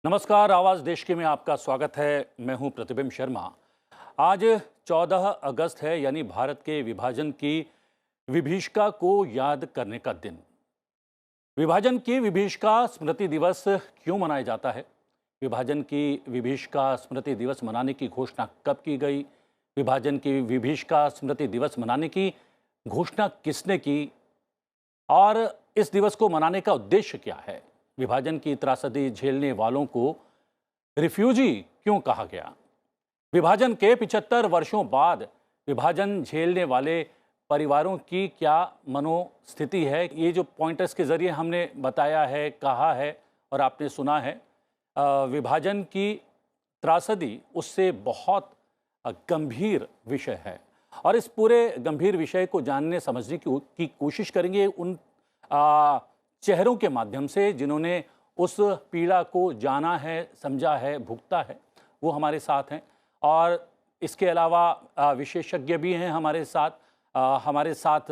नमस्कार, आवाज़ देश के में आपका स्वागत है। मैं हूं प्रतिबिंब शर्मा। आज 14 अगस्त है, यानी भारत के विभाजन की विभीषिका को याद करने का दिन। विभाजन की विभीषिका स्मृति दिवस क्यों मनाया जाता है? विभाजन की विभीषिका स्मृति दिवस मनाने की घोषणा कब की गई? विभाजन की विभीषिका स्मृति दिवस मनाने की घोषणा किसने की? और इस दिवस को मनाने का उद्देश्य क्या है? विभाजन की त्रासदी झेलने वालों को रिफ्यूजी क्यों कहा गया? विभाजन के 75 वर्षों बाद विभाजन झेलने वाले परिवारों की क्या मनोस्थिति है? ये जो पॉइंटर्स के जरिए हमने बताया है, कहा है और आपने सुना है, विभाजन की त्रासदी उससे बहुत गंभीर विषय है और इस पूरे गंभीर विषय को जानने समझने की कोशिश करेंगे उन चेहरों के माध्यम से जिन्होंने उस पीड़ा को जाना है, समझा है, भुगता है। वो हमारे साथ हैं और इसके अलावा विशेषज्ञ भी हैं हमारे साथ। हमारे साथ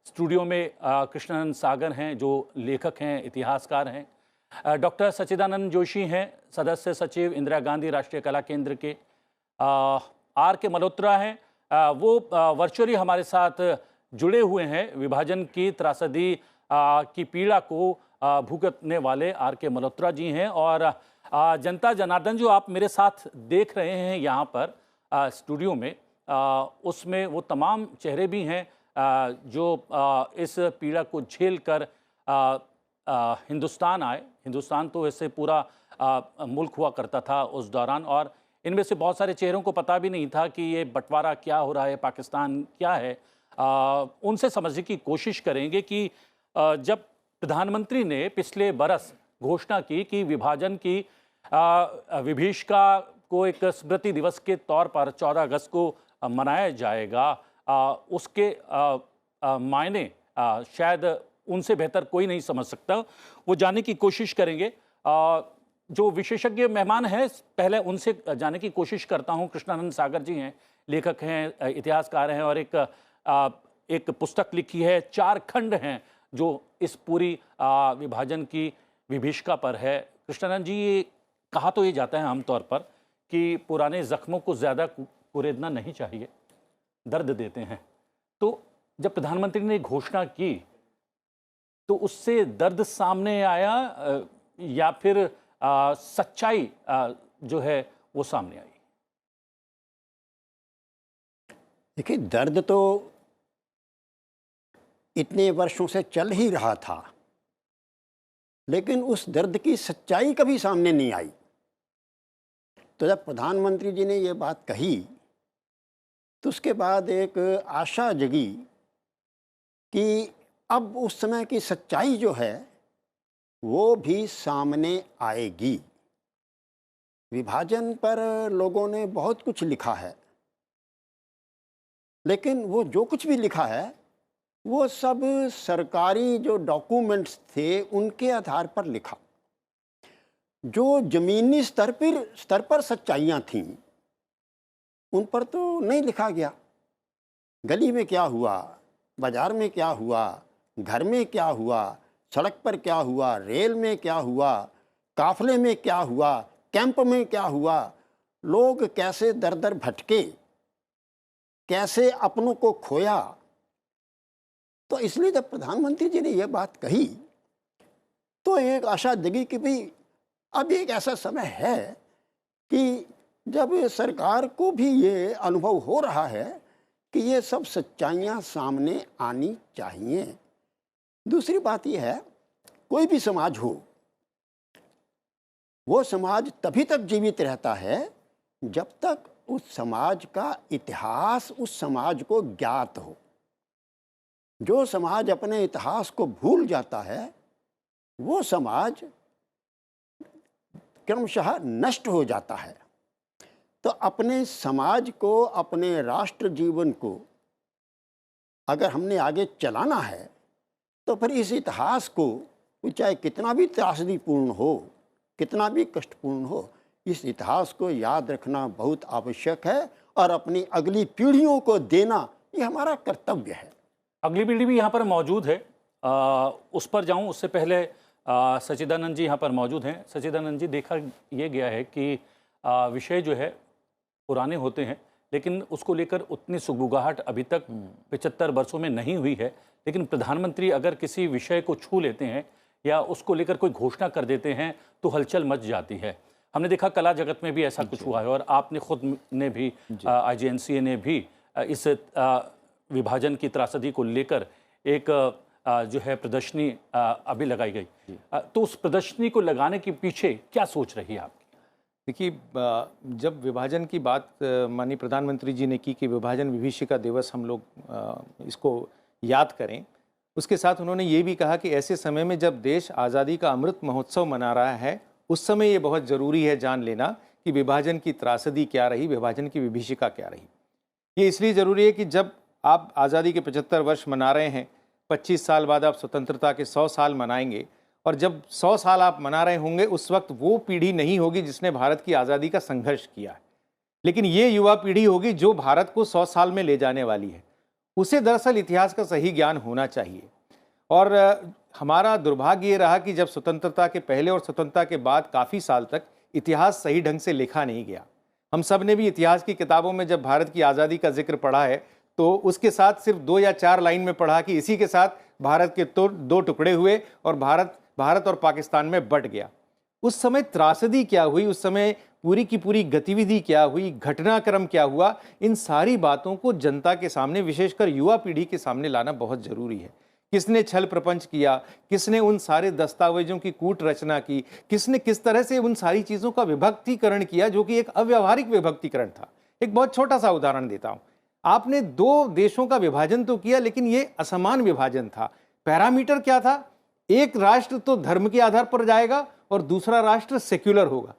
स्टूडियो में कृष्णानंद सागर हैं, जो लेखक हैं, इतिहासकार हैं। डॉक्टर सच्चिदानंद जोशी हैं, सदस्य सचिव इंदिरा गांधी राष्ट्रीय कला केंद्र के। आर के मल्होत्रा हैं, वो वर्चुअली हमारे साथ जुड़े हुए हैं। विभाजन की त्रासदी की पीड़ा को भुगतने वाले आर के मल्होत्रा जी हैं और जनता जनार्दन जो आप मेरे साथ देख रहे हैं यहाँ पर स्टूडियो में, उसमें वो तमाम चेहरे भी हैं जो इस पीड़ा को झेल कर हिंदुस्तान आए। हिंदुस्तान तो इससे पूरा मुल्क हुआ करता था उस दौरान, और इनमें से बहुत सारे चेहरों को पता भी नहीं था कि ये बंटवारा क्या हो रहा है, पाकिस्तान क्या है। उनसे समझने की कोशिश करेंगे कि जब प्रधानमंत्री ने पिछले बरस घोषणा की कि विभाजन की विभीषिका को एक स्मृति दिवस के तौर पर 14 अगस्त को मनाया जाएगा, उसके मायने शायद उनसे बेहतर कोई नहीं समझ सकता। वो जानने की कोशिश करेंगे। जो विशेषज्ञ मेहमान हैं, पहले उनसे जानने की कोशिश करता हूं। कृष्णानंद सागर जी हैं, लेखक हैं, इतिहासकार हैं और एक पुस्तक लिखी है, 4 खंड हैं जो इस पूरी विभाजन की विभीषिका पर है। कृष्णानंद जी, ये कहा तो ये जाता है आमतौर पर कि पुराने जख्मों को ज़्यादा कुरेदना नहीं चाहिए, दर्द देते हैं। तो जब प्रधानमंत्री ने घोषणा की तो उससे दर्द सामने आया या फिर सच्चाई जो है वो सामने आई? देखिए, दर्द तो इतने वर्षों से चल ही रहा था, लेकिन उस दर्द की सच्चाई कभी सामने नहीं आई। तो जब प्रधानमंत्री जी ने ये बात कही तो उसके बाद एक आशा जगी कि अब उस समय की सच्चाई जो है वो भी सामने आएगी। विभाजन पर लोगों ने बहुत कुछ लिखा है, लेकिन वो जो कुछ भी लिखा है वो सब सरकारी जो डॉक्यूमेंट्स थे उनके आधार पर लिखा। जो ज़मीनी स्तर पर सच्चाइयाँ थीं उन पर तो नहीं लिखा गया। गली में क्या हुआ, बाज़ार में क्या हुआ, घर में क्या हुआ, सड़क पर क्या हुआ, रेल में क्या हुआ, काफले में क्या हुआ, कैंप में क्या हुआ, लोग कैसे दर दर भटके, कैसे अपनों को खोया। तो इसलिए जब प्रधानमंत्री जी ने यह बात कही तो एक आशा जगी कि भाई अब एक ऐसा समय है कि जब सरकार को भी ये अनुभव हो रहा है कि ये सब सच्चाइयाँ सामने आनी चाहिए। दूसरी बात यह है, कोई भी समाज हो, वो समाज तभी तक जीवित रहता है जब तक उस समाज का इतिहास उस समाज को ज्ञात हो। जो समाज अपने इतिहास को भूल जाता है वो समाज क्रमशः नष्ट हो जाता है। तो अपने समाज को, अपने राष्ट्र जीवन को अगर हमने आगे चलाना है तो फिर इस इतिहास को, चाहे कितना भी त्रासदीपूर्ण हो, कितना भी कष्टपूर्ण हो, इस इतिहास को याद रखना बहुत आवश्यक है और अपनी अगली पीढ़ियों को देना ये हमारा कर्तव्य है। अगली पीढ़ी भी यहाँ पर मौजूद है, उस पर जाऊँ उससे पहले सच्चिदानंद जी यहाँ पर मौजूद हैं। सच्चिदानंद जी, देखा ये गया है कि विषय जो है पुराने होते हैं, लेकिन उसको लेकर उतनी सुगबुगाहट अभी तक 75 वर्षों में नहीं हुई है। लेकिन प्रधानमंत्री अगर किसी विषय को छू लेते हैं या उसको लेकर कोई घोषणा कर देते हैं तो हलचल मच जाती है। हमने देखा कला जगत में भी ऐसा कुछ हुआ है, और आपने खुद ने भी IJNCA ने भी इस विभाजन की त्रासदी को लेकर एक जो है प्रदर्शनी अभी लगाई गई। तो उस प्रदर्शनी को लगाने के पीछे क्या सोच रही है आपकी? देखिए, जब विभाजन की बात माननीय प्रधानमंत्री जी ने की कि विभाजन विभीषिका दिवस हम लोग इसको याद करें, उसके साथ उन्होंने ये भी कहा कि ऐसे समय में जब देश आज़ादी का अमृत महोत्सव मना रहा है, उस समय ये बहुत ज़रूरी है जान लेना कि विभाजन की त्रासदी क्या रही, विभाजन की विभीषिका क्या रही। ये इसलिए ज़रूरी है कि जब आप आज़ादी के 75 वर्ष मना रहे हैं, 25 साल बाद आप स्वतंत्रता के 100 साल मनाएंगे, और जब 100 साल आप मना रहे होंगे उस वक्त वो पीढ़ी नहीं होगी जिसने भारत की आज़ादी का संघर्ष किया है, लेकिन ये युवा पीढ़ी होगी जो भारत को 100 साल में ले जाने वाली है। उसे दरअसल इतिहास का सही ज्ञान होना चाहिए। और हमारा दुर्भाग्य ये रहा कि जब स्वतंत्रता के पहले और स्वतंत्रता के बाद काफ़ी साल तक इतिहास सही ढंग से लिखा नहीं गया। हम सब ने भी इतिहास की किताबों में जब भारत की आज़ादी का जिक्र पढ़ा है तो उसके साथ सिर्फ 2 या 4 लाइन में पढ़ा कि इसी के साथ भारत के तो 2 टुकड़े हुए और भारत और पाकिस्तान में बंट गया। उस समय त्रासदी क्या हुई, उस समय पूरी की पूरी गतिविधि क्या हुई, घटनाक्रम क्या हुआ, इन सारी बातों को जनता के सामने, विशेषकर युवा पीढ़ी के सामने लाना बहुत ज़रूरी है। किसने छल प्रपंच किया, किसने उन सारे दस्तावेजों की कूट रचना की, किसने किस तरह से उन सारी चीज़ों का विभक्तिकरण किया जो कि एक अव्यावहारिक विभक्तिकरण था। एक बहुत छोटा सा उदाहरण देता हूँ। आपने 2 देशों का विभाजन तो किया, लेकिन ये असमान विभाजन था। पैरामीटर क्या था? एक राष्ट्र तो धर्म के आधार पर जाएगा और दूसरा राष्ट्र सेक्युलर होगा।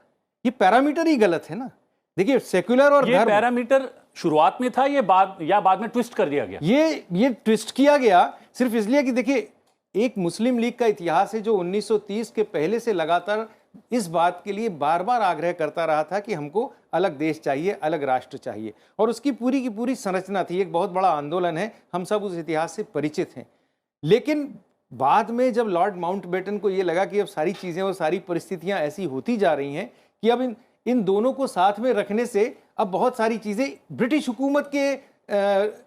ये पैरामीटर ही गलत है ना। देखिए, सेक्युलर और ये धर्म, पैरामीटर शुरुआत में था, ये बाद में ट्विस्ट कर दिया गया? ये ट्विस्ट किया गया सिर्फ इसलिए कि देखिए, एक मुस्लिम लीग का इतिहास है जो 1930 के पहले से लगातार इस बात के लिए बार बार आग्रह करता रहा था कि हमको अलग देश चाहिए, अलग राष्ट्र चाहिए, और उसकी पूरी की पूरी संरचना थी। एक बहुत बड़ा आंदोलन है, हम सब उस इतिहास से परिचित हैं। लेकिन बाद में जब लॉर्ड माउंटबेटन को ये लगा कि अब सारी चीज़ें और सारी परिस्थितियां ऐसी होती जा रही हैं कि अब इन दोनों को साथ में रखने से अब बहुत सारी चीज़ें ब्रिटिश हुकूमत के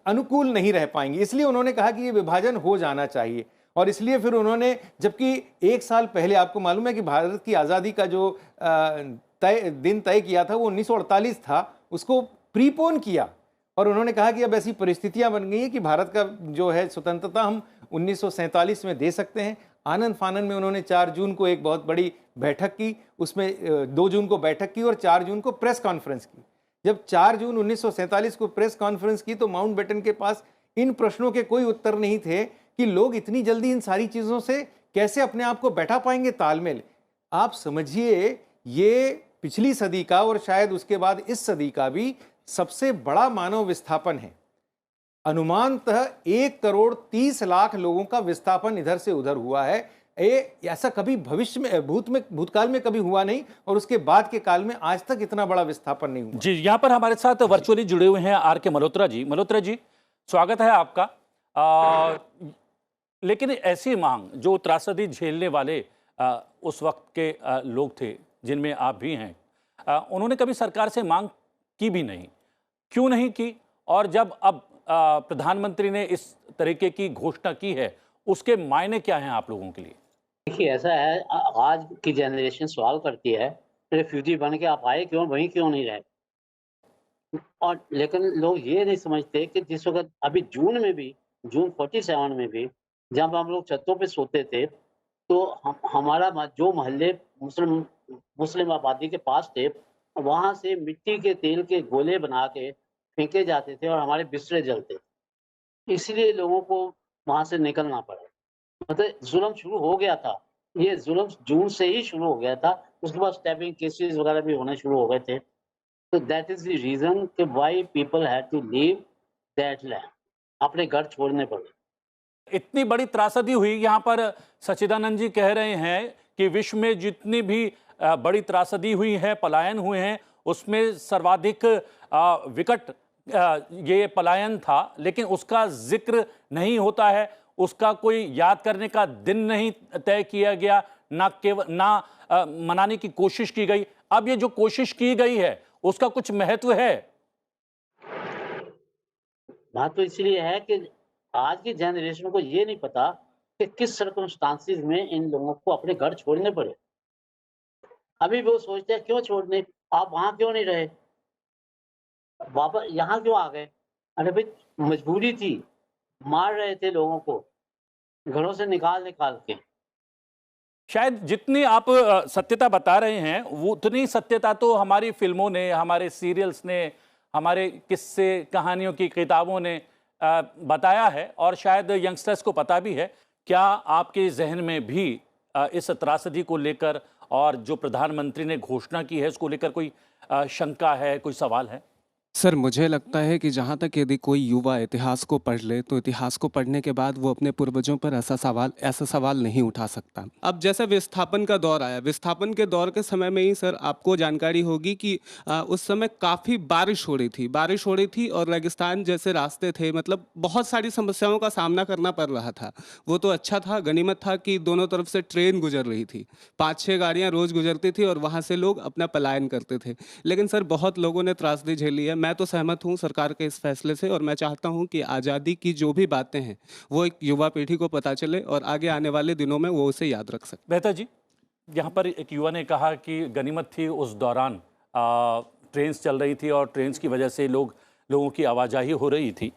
अनुकूल नहीं रह पाएंगी, इसलिए उन्होंने कहा कि ये विभाजन हो जाना चाहिए। और इसलिए फिर उन्होंने, जबकि 1 साल पहले आपको मालूम है कि भारत की आज़ादी का जो दिन तय किया था वो 1948 था, उसको प्रीपोन किया, और उन्होंने कहा कि अब ऐसी परिस्थितियां बन गई हैं कि भारत का जो है स्वतंत्रता हम 1947 में दे सकते हैं। आनंद फानन में उन्होंने 4 जून को एक बहुत बड़ी बैठक की, उसमें 2 जून को बैठक की और 4 जून को प्रेस कॉन्फ्रेंस की। जब 4 जून 1947 को प्रेस कॉन्फ्रेंस की तो माउंटबेटन के पास इन प्रश्नों के कोई उत्तर नहीं थे कि लोग इतनी जल्दी इन सारी चीज़ों से कैसे अपने आप को बैठा पाएंगे तालमेल। आप समझिए, ये पिछली सदी का और शायद उसके बाद इस सदी का भी सबसे बड़ा मानव विस्थापन है। अनुमानतः 1,30,00,000 लोगों का विस्थापन इधर से उधर हुआ है। ऐसा कभी भविष्य में, भूतकाल में कभी हुआ नहीं, और उसके बाद के काल में आज तक इतना बड़ा विस्थापन नहीं हुआ। जी, यहाँ पर हमारे साथ वर्चुअली जुड़े हुए हैं RK मल्होत्रा जी। मल्होत्रा जी, स्वागत है आपका। लेकिन ऐसी मांग जो त्रासदी झेलने वाले उस वक्त के लोग थे, जिनमें आप भी हैं, उन्होंने कभी सरकार से मांग की भी नहीं। क्यों नहीं की? और जब अब प्रधानमंत्री ने इस तरीके की घोषणा की है, उसके मायने क्या हैं आप लोगों के लिए? देखिए, ऐसा है, आज की जनरेशन सवाल करती है रिफ्यूजी बन के आप आए क्यों, वहीं क्यों नहीं रहे। और लेकिन लोग ये नहीं समझते कि जिस वक्त अभी जून 47 में भी जब हम लोग छतों पे सोते थे तो हमारा जो मोहल्ले मुस्लिम आबादी के पास थे, वहाँ से मिट्टी के तेल के गोले बना के फेंके जाते थे और हमारे बिस्तरे जलते, इसलिए लोगों को वहाँ से निकलना पड़ा। मतलब जुल्म शुरू हो गया था, ये जुल्म जून से ही शुरू हो गया था। उसके बाद स्टैबिंग केसेस वगैरह भी होने शुरू हो गए थे। तो दैट इज द रीजन कि why people had to leave that land, अपने घर छोड़ने पड़े। इतनी बड़ी त्रासदी हुई, यहाँ पर सच्चिदानंद जी कह रहे हैं कि विश्व में जितनी भी बड़ी त्रासदी हुई है, पलायन हुए हैं, उसमें सर्वाधिक विकट ये पलायन था, लेकिन उसका जिक्र नहीं होता है, उसका कोई याद करने का दिन नहीं तय किया गया, मनाने की कोशिश की गई। अब ये जो कोशिश की गई है उसका कुछ महत्व है? बात तो इसलिए है कि आज की जनरेशन को ये नहीं पता कि किस सर्कमस्टांसिस में इन लोगों को अपने घर छोड़ने पड़े। अभी भी वो सोचते हैं क्यों छोड़ने, आप वहाँ क्यों नहीं रहे? वापस यहाँ क्यों आ गए? अरे भाई मजबूरी थी, मार रहे थे लोगों को, घरों से निकाल-निकाल के। शायद जितनी आप सत्यता बता रहे हैं वो उतनी सत्यता तो हमारी फिल्मों ने, हमारे सीरियल्स ने, हमारे किस्से कहानियों की किताबों ने बताया है और शायद यंगस्टर्स को पता भी है। क्या आपके जहन में भी इस त्रासदी को लेकर और जो प्रधानमंत्री ने घोषणा की है उसको लेकर कोई शंका है, कोई सवाल है? सर, मुझे लगता है कि जहाँ तक यदि कोई युवा इतिहास को पढ़ ले, तो इतिहास को पढ़ने के बाद वो अपने पूर्वजों पर ऐसा सवाल नहीं उठा सकता। अब जैसे विस्थापन का दौर आया, विस्थापन के दौर के समय में ही सर आपको जानकारी होगी कि उस समय काफ़ी बारिश हो रही थी और रेगिस्तान जैसे रास्ते थे, मतलब बहुत सारी समस्याओं का सामना करना पड़ रहा था। वो तो अच्छा था, गनीमत था कि दोनों तरफ से ट्रेन गुजर रही थी, 5-6 गाड़ियाँ रोज़ गुजरती थी और वहाँ से लोग अपना पलायन करते थे। लेकिन सर बहुत लोगों ने त्रासदी झेली है। मैं तो सहमत हूँ सरकार के इस फैसले से और मैं चाहता हूँ कि आज़ादी की जो भी बातें हैं वो एक युवा पीढ़ी को पता चले और आगे आने वाले दिनों में वो उसे याद रख सके। बेहतर जी, यहाँ पर एक युवा ने कहा कि गनीमत थी उस दौरान ट्रेन्स चल रही थी और ट्रेन्स की वजह से लोगों की आवाजाही हो रही थी।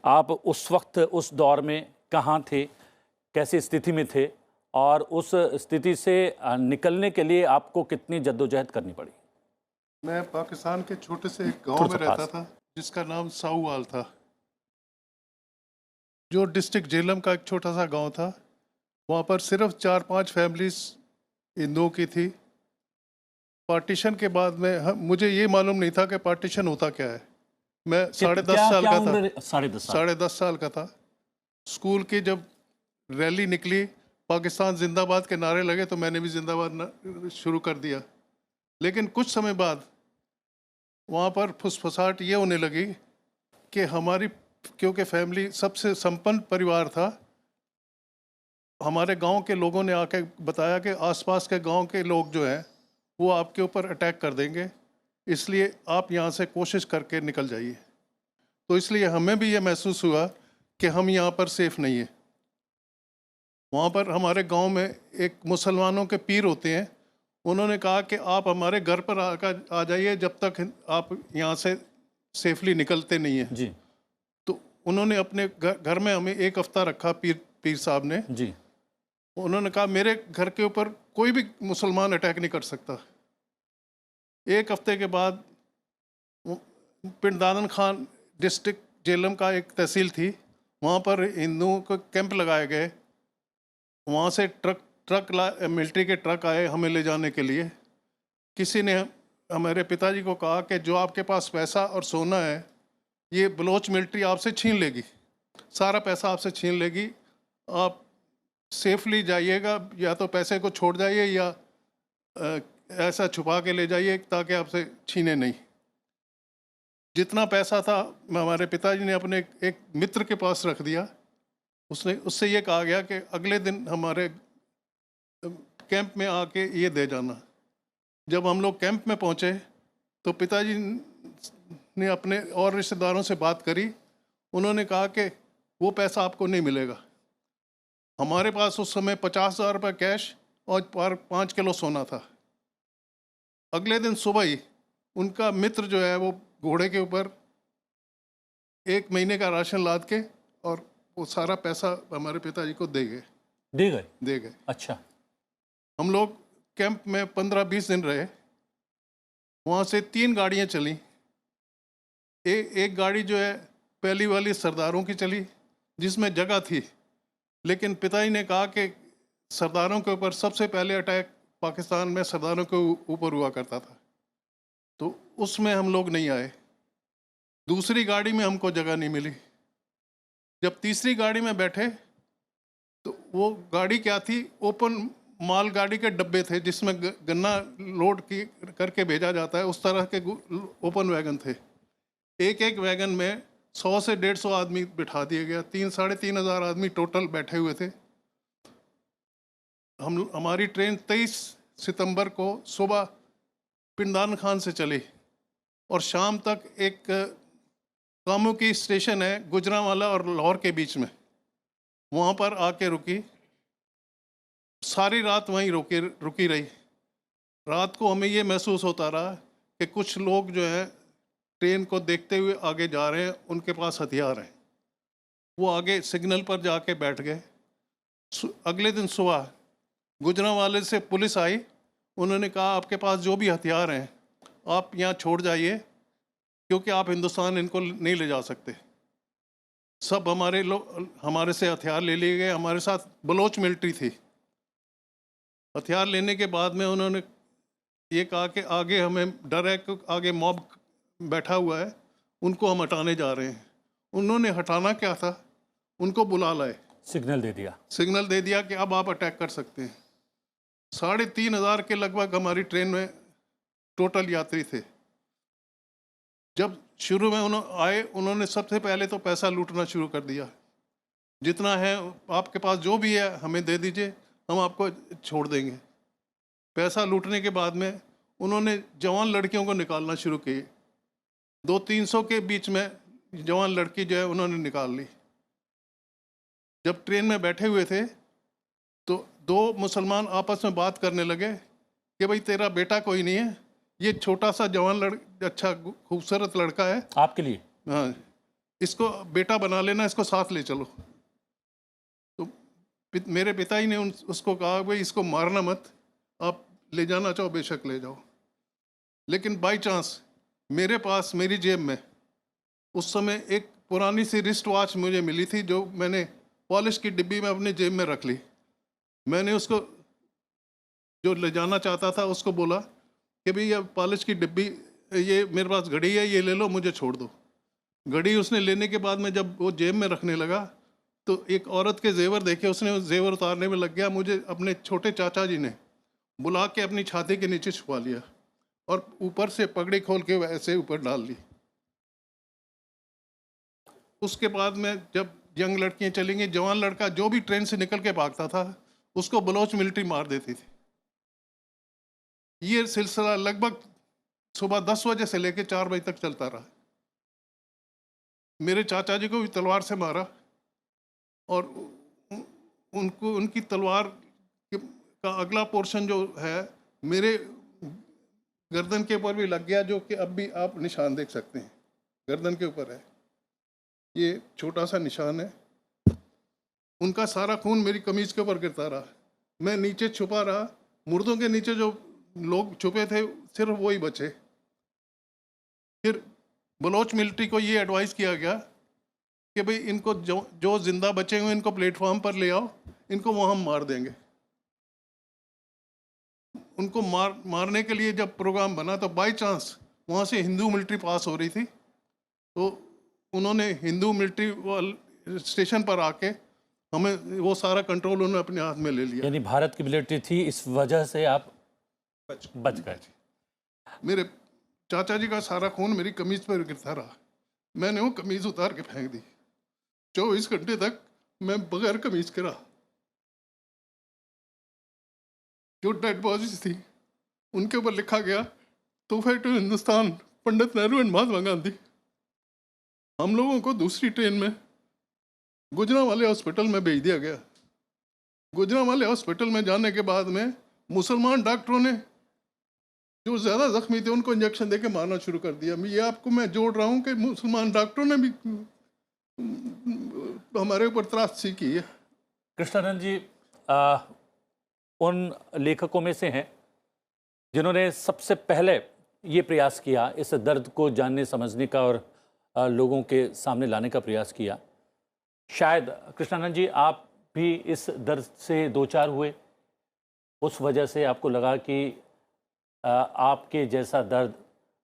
आप उस वक्त उस दौर में कहाँ थे, कैसी स्थिति में थे और उस स्थिति से निकलने के लिए आपको कितनी जद्दोजहद करनी पड़ी? मैं पाकिस्तान के छोटे से एक गांव में रहता था जिसका नाम साऊवाल था, जो डिस्ट्रिक्ट झेलम का एक छोटा सा गांव था। वहाँ पर सिर्फ 4-5 फैमिलीज हिंदुओं की थी। पार्टीशन के बाद में मुझे ये मालूम नहीं था कि पार्टीशन होता क्या है। मैं 10.5 साल का था, 10.5 साल का था। स्कूल की जब रैली निकली, पाकिस्तान जिंदाबाद के नारे लगे तो मैंने भी जिंदाबाद शुरू कर दिया। लेकिन कुछ समय बाद वहाँ पर फुसफुसाहट ये होने लगी कि हमारी, क्योंकि फैमिली सबसे संपन्न परिवार था, हमारे गांव के लोगों ने आके बताया कि आसपास के गांव के लोग जो हैं वो आपके ऊपर अटैक कर देंगे, इसलिए आप यहाँ से कोशिश करके निकल जाइए। तो इसलिए हमें भी ये महसूस हुआ कि हम यहाँ पर सेफ नहीं है। वहाँ पर हमारे गांव में एक मुसलमानों के पीर होते हैं, उन्होंने कहा कि आप हमारे घर पर आ जाइए जब तक आप यहाँ से सेफली निकलते नहीं हैं जी। तो उन्होंने अपने घर में हमें 1 हफ्ता रखा। पीर साहब ने जी। उन्होंने कहा मेरे घर के ऊपर कोई भी मुसलमान अटैक नहीं कर सकता। 1 हफ्ते के बाद पिंड दादन खान डिस्ट्रिक्ट झेलम का एक तहसील थी, वहाँ पर हिंदुओं को कैंप लगाए गए। वहाँ से मिलिट्री के ट्रक आए हमें ले जाने के लिए। किसी ने हमारे पिताजी को कहा कि जो आपके पास पैसा और सोना है ये बलोच मिलिट्री आपसे छीन लेगी, सारा पैसा आपसे छीन लेगी, आप सेफली जाइएगा, या तो पैसे को छोड़ जाइए या ऐसा छुपा के ले जाइए ताकि आपसे छीने नहीं। जितना पैसा था हमारे पिताजी ने अपने एक मित्र के पास रख दिया। उससे ये कहा गया कि अगले दिन हमारे कैंप में आके ये दे जाना। जब हम लोग कैंप में पहुंचे तो पिताजी ने अपने और रिश्तेदारों से बात करी। उन्होंने कहा कि वो पैसा आपको नहीं मिलेगा। हमारे पास उस समय 50,000 रुपये कैश और 5 किलो सोना था। अगले दिन सुबह ही उनका मित्र जो है वो घोड़े के ऊपर 1 महीने का राशन लाद के और वो सारा पैसा हमारे पिताजी को दे गए। अच्छा। हम लोग कैंप में 15-20 दिन रहे। वहाँ से 3 गाड़ियाँ चली। एक गाड़ी जो है पहली वाली सरदारों की चली जिसमें जगह थी, लेकिन पिताजी ने कहा कि सरदारों के ऊपर सबसे पहले अटैक पाकिस्तान में सरदारों के ऊपर हुआ करता था, तो उसमें हम लोग नहीं आए। दूसरी गाड़ी में हमको जगह नहीं मिली। जब तीसरी गाड़ी में बैठे तो वो गाड़ी क्या थी, ओपन माल गाड़ी के डब्बे थे जिसमें गन्ना लोड करके भेजा जाता है, उस तरह के ओपन वैगन थे। एक वैगन में 100 से 150 आदमी बिठा दिया गया। 3-3.5 हज़ार आदमी टोटल बैठे हुए थे। हमारी ट्रेन 23 सितंबर को सुबह पिंडान खान से चली और शाम तक एक कामुकी स्टेशन है गुजरांवाला और लाहौर के बीच में, वहाँ पर आके रुकी। सारी रात वहीं रुकी रही। रात को हमें ये महसूस होता रहा कि कुछ लोग जो है ट्रेन को देखते हुए आगे जा रहे हैं, उनके पास हथियार हैं। वो आगे सिग्नल पर जाके बैठ गए। अगले दिन सुबह गुजरांवाले से पुलिस आई। उन्होंने कहा आपके पास जो भी हथियार हैं आप यहाँ छोड़ जाइए, क्योंकि आप हिंदुस्तान इनको नहीं ले जा सकते। सब हमारे से हथियार ले लिए गए। हमारे साथ बलोच मिलिट्री थी। हथियार लेने के बाद में उन्होंने ये कहा कि आगे हमें डर है कि आगे मॉब बैठा हुआ है, उनको हम हटाने जा रहे हैं। उन्होंने हटाना क्या था, उनको बुला लाए, सिग्नल दे दिया कि अब आप अटैक कर सकते हैं। 3,500 के लगभग हमारी ट्रेन में टोटल यात्री थे। जब शुरू में उन्होंने सबसे पहले तो पैसा लूटना शुरू कर दिया। जितना है आपके पास जो भी है हमें दे दीजिए, हम आपको छोड़ देंगे। पैसा लूटने के बाद में उन्होंने जवान लड़कियों को निकालना शुरू किए। 200-300 के बीच में जवान लड़की जो है उन्होंने निकाल ली। जब ट्रेन में बैठे हुए थे तो 2 मुसलमान आपस में बात करने लगे कि भाई तेरा बेटा कोई नहीं है, ये छोटा सा जवान अच्छा खूबसूरत लड़का है आपके लिए, हाँ, इसको बेटा बना लेना, इसको साथ ले चलो। तो मेरे पिता ही ने उसको कहा भाई इसको मारना मत, आप ले जाना चाहो बेशक ले जाओ। लेकिन बाई चांस मेरे पास मेरी जेब में उस समय एक पुरानी सी रिस्ट वॉच मुझे मिली थी, जो मैंने पॉलिश की डिब्बी में अपनी जेब में रख ली। मैंने उसको जो ले जाना चाहता था उसको बोला कि भाई ये पॉलिश की डिब्बी, ये मेरे पास घड़ी है, ये ले लो, मुझे छोड़ दो। घड़ी उसने लेने के बाद में जब वो जेब में रखने लगा तो एक औरत के जेवर देखे, उसने जेवर उतारने में लग गया। मुझे अपने छोटे चाचा जी ने बुला के अपनी छाती के नीचे छुपा लिया और ऊपर से पगड़ी खोल के वैसे ऊपर डाल ली। उसके बाद में जब यंग लड़कियां चलेंगी, जवान लड़का जो भी ट्रेन से निकल के भागता था उसको बलोच मिलिट्री मार देती थी। ये सिलसिला लगभग सुबह 10 बजे से लेकर 4 बजे तक चलता रहा। मेरे चाचा जी को भी तलवार से मारा और उनकी तलवार का अगला पोर्शन जो है मेरे गर्दन के ऊपर भी लग गया, जो कि अब भी आप निशान देख सकते हैं, गर्दन के ऊपर है। ये छोटा सा निशान है। उनका सारा खून मेरी कमीज के ऊपर गिरता रहा। मैं नीचे छुपा रहा। मुर्दों के नीचे जो लोग छुपे थे सिर्फ वही बचे। फिर बलोच मिलिट्री को ये एडवाइस किया गया कि भाई इनको जो जिंदा बचे हुए इनको प्लेटफॉर्म पर ले आओ, इनको वहाँ हम मार देंगे। उनको मारने के लिए जब प्रोग्राम बना तो बाय चांस वहाँ से हिंदू मिलिट्री पास हो रही थी, तो उन्होंने हिंदू मिलिट्री स्टेशन पर आके हमें वो सारा कंट्रोल उन्होंने अपने हाथ में ले लिया। यानी भारत की मिलिट्री थी, इस वजह से आप बच गए। मेरे चाचा जी का सारा खून मेरी कमीज पर गिरता रहा। मैंने वो कमीज उतार के फेंक दी। 24 घंटे तक मैं बगैर कमीज के रहा। जो डेड बॉडीज थी उनके ऊपर लिखा गया तोहफे टू हिंदुस्तान, पंडित नेहरू एंड महात्मा गांधी। हम लोगों को दूसरी ट्रेन में गुजरांवाले हॉस्पिटल में भेज दिया गया। गुजरांवाले हॉस्पिटल में जाने के बाद में मुसलमान डॉक्टरों ने जो ज़्यादा जख्मी थे उनको इंजेक्शन देके मारना शुरू कर दिया। ये आपको मैं जोड़ रहा हूँ कि मुसलमान डॉक्टरों ने भी हमारे ऊपर त्रासदी की है। कृष्णानंद जी उन लेखकों में से हैं जिन्होंने सबसे पहले ये प्रयास किया, इस दर्द को जानने समझने का और लोगों के सामने लाने का प्रयास किया। शायद कृष्णानंद जी आप भी इस दर्द से दो चार हुए, उस वजह से आपको लगा कि आपके जैसा दर्द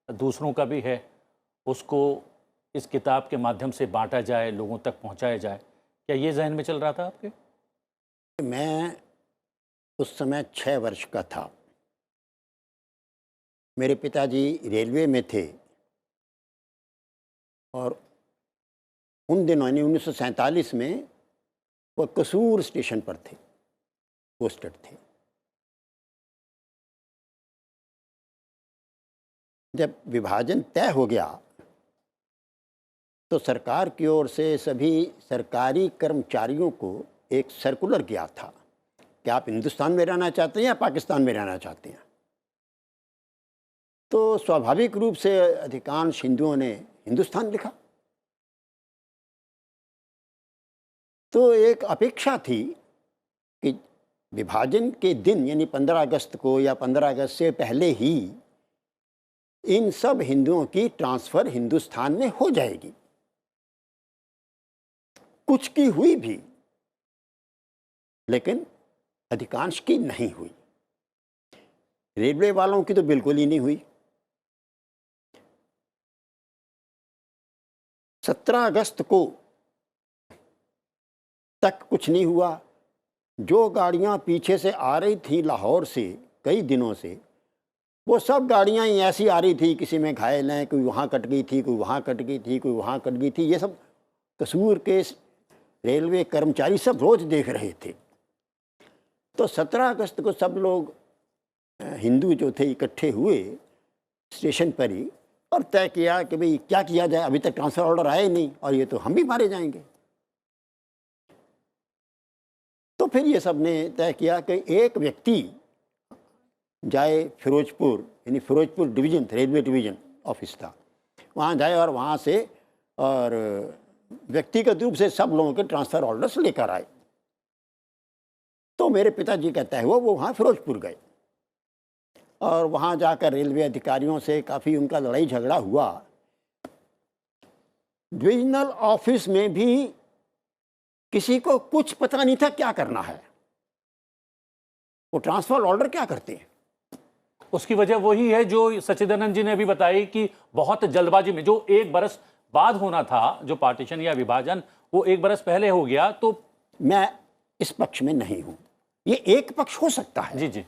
दूसरों का भी है, उसको इस किताब के माध्यम से बांटा जाए, लोगों तक पहुंचाया जाए। क्या ये जहन में चल रहा था आपके? मैं उस समय 6 वर्ष का था। मेरे पिताजी रेलवे में थे और उन दिनों यानी 1947 में वो कसूर स्टेशन पर थे, पोस्टेड थे। जब विभाजन तय हो गया तो सरकार की ओर से सभी सरकारी कर्मचारियों को एक सर्कुलर गया था कि आप हिंदुस्तान में रहना चाहते हैं या पाकिस्तान में रहना चाहते हैं। तो स्वाभाविक रूप से अधिकांश हिंदुओं ने हिंदुस्तान लिखा। तो एक अपेक्षा थी कि विभाजन के दिन यानी 15 अगस्त को या 15 अगस्त से पहले ही इन सब हिंदुओं की ट्रांसफ़र हिंदुस्तान में हो जाएगी। कुछ की हुई भी, लेकिन अधिकांश की नहीं हुई। रेलवे वालों की तो बिल्कुल ही नहीं हुई। 17 अगस्त को तक कुछ नहीं हुआ। जो गाड़ियां पीछे से आ रही थी लाहौर से कई दिनों से, वो सब गाड़ियां ही ऐसी आ रही थी, किसी में घायल हैं, कोई वहाँ कट गई थी, कोई वहाँ कट गई थी, कोई वहाँ कट गई थी। ये सब कसूर के रेलवे कर्मचारी सब रोज़ देख रहे थे। तो 17 अगस्त को सब लोग हिंदू जो थे इकट्ठे हुए स्टेशन पर ही और तय किया कि भाई क्या किया जाए, अभी तक ट्रांसफ़र ऑर्डर आए नहीं और ये तो हम भी मारे जाएंगे। तो फिर ये सब ने तय किया कि एक व्यक्ति जाए फिरोजपुर, यानी Firozpur division, railway division office था, वहाँ जाए और वहाँ से और व्यक्तिगत रूप से सब लोगों के ट्रांसफ़र ऑर्डर्स लेकर आए। तो मेरे पिताजी कहता है वो वहाँ फिरोजपुर गए और वहाँ जाकर रेलवे अधिकारियों से काफ़ी उनका लड़ाई झगड़ा हुआ। डिविजनल ऑफिस में भी किसी को कुछ पता नहीं था क्या करना है। वो ट्रांसफ़र ऑर्डर क्या करते हैं। उसकी वजह वही है जो सच्चिदानंद जी ने अभी बताई कि बहुत जल्दबाजी में, जो 1 बरस बाद होना था, जो पार्टीशन या विभाजन, वो 1 बरस पहले हो गया। तो मैं इस पक्ष में नहीं हूं। ये एक पक्ष हो सकता है। जी जी।